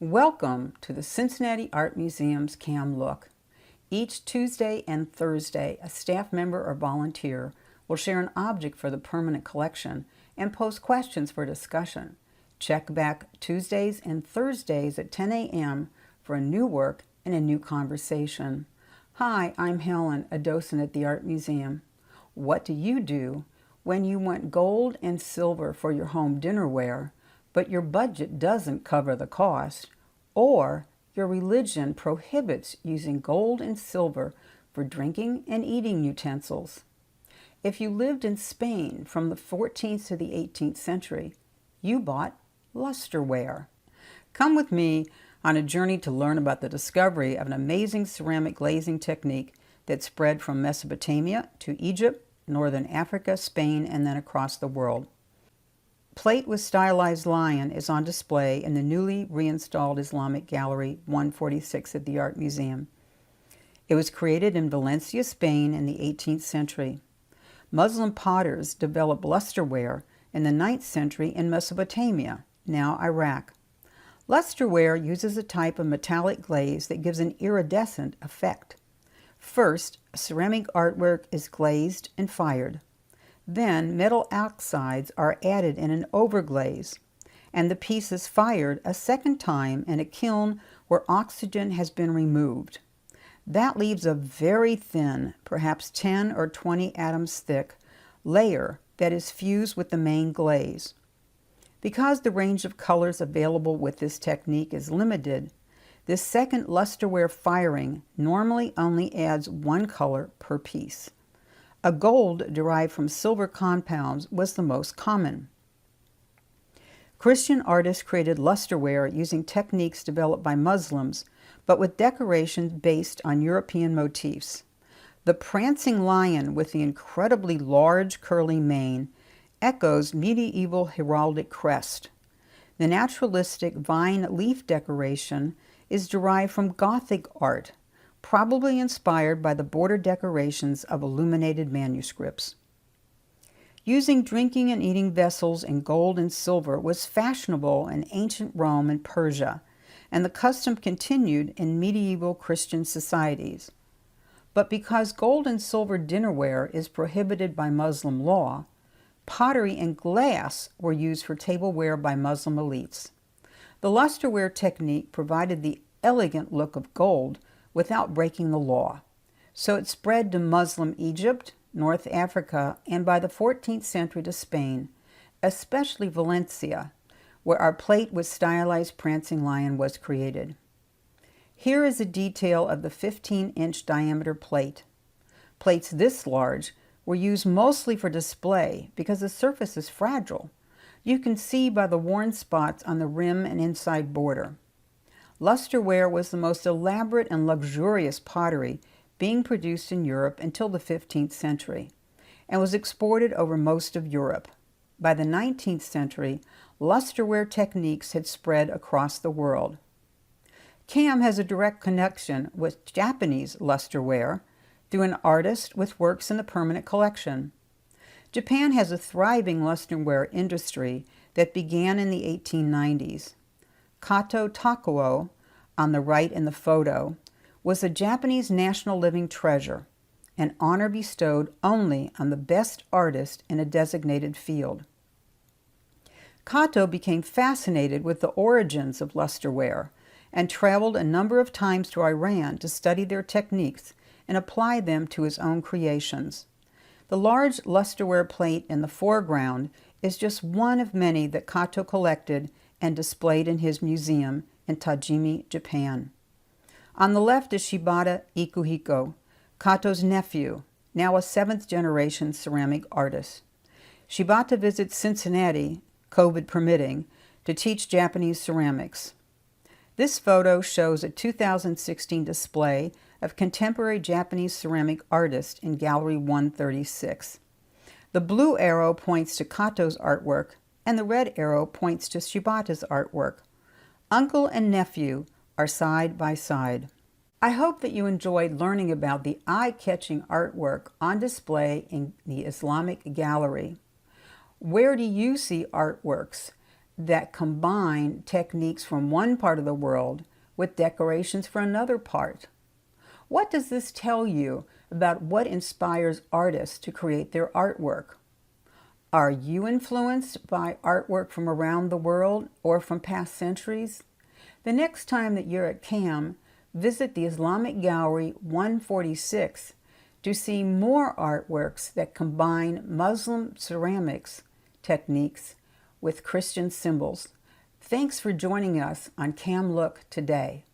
Welcome to the Cincinnati Art Museum's Cam Look. Each Tuesday and Thursday, a staff member or volunteer will share an object for the permanent collection and post questions for discussion. Check back Tuesdays and Thursdays at 10 a.m. for a new work and a new conversation. Hi, I'm Helen, a docent at the Art Museum. What do you do when you want gold and silver for your home dinnerware, but your budget doesn't cover the cost, or your religion prohibits using gold and silver for drinking and eating utensils? If you lived in Spain from the 14th to the 18th century, you bought lusterware. Come with me on a journey to learn about the discovery of an amazing ceramic glazing technique that spread from Mesopotamia to Egypt, Northern Africa, Spain, and then across the world. Plate with Stylized Lion is on display in the newly reinstalled Islamic Gallery 146 at the Art Museum. It was created in Valencia, Spain in the 18th century. Muslim potters developed lusterware in the 9th century in Mesopotamia, now Iraq. Lusterware uses a type of metallic glaze that gives an iridescent effect. First, ceramic artwork is glazed and fired. Then metal oxides are added in an overglaze, and the piece is fired a second time in a kiln where oxygen has been removed. That leaves a very thin, perhaps 10 or 20 atoms thick, layer that is fused with the main glaze. Because the range of colors available with this technique is limited, this second lusterware firing normally only adds one color per piece. A gold derived from silver compounds was the most common. Christian artists created lusterware using techniques developed by Muslims, but with decorations based on European motifs. The prancing lion with the incredibly large curly mane echoes medieval heraldic crest. The naturalistic vine leaf decoration is derived from Gothic art, probably inspired by the border decorations of illuminated manuscripts. Using drinking and eating vessels in gold and silver was fashionable in ancient Rome and Persia, and the custom continued in medieval Christian societies. But because gold and silver dinnerware is prohibited by Muslim law, pottery and glass were used for tableware by Muslim elites. The lusterware technique provided the elegant look of gold without breaking the law, so it spread to Muslim Egypt, North Africa, and by the 14th century to Spain, especially Valencia, where our plate with Stylized Prancing Lion was created. Here is a detail of the 15-inch diameter plate. Plates this large were used mostly for display because the surface is fragile. You can see by the worn spots on the rim and inside border. Lusterware was the most elaborate and luxurious pottery being produced in Europe until the 15th century, and was exported over most of Europe. By the 19th century, lusterware techniques had spread across the world. Cam has a direct connection with Japanese lusterware through an artist with works in the permanent collection. Japan has a thriving lusterware industry that began in the 1890s. Kato, on the right in the photo, was a Japanese national living treasure, an honor bestowed only on the best artist in a designated field. Kato became fascinated with the origins of lusterware and traveled a number of times to Iran to study their techniques and apply them to his own creations. The large lusterware plate in the foreground is just one of many that Kato collected and displayed in his museum in Tajimi, Japan. On the left is Shibata Ikuhiko, Kato's nephew, now a 7th-generation ceramic artist. Shibata visits Cincinnati, COVID permitting, to teach Japanese ceramics. This photo shows a 2016 display of contemporary Japanese ceramic artists in Gallery 136. The blue arrow points to Kato's artwork, and the red arrow points to Shibata's artwork. Uncle and nephew are side by side. I hope that you enjoyed learning about the eye-catching artwork on display in the Islamic Gallery. Where do you see artworks that combine techniques from one part of the world with decorations for another part. What does this tell you about what inspires artists to create their artwork? Are you influenced by artwork from around the world or from past centuries? The next time that you're at CAM, visit the Islamic Gallery 146 to see more artworks that combine Muslim ceramics techniques with Christian symbols. Thanks for joining us on CAM Look today.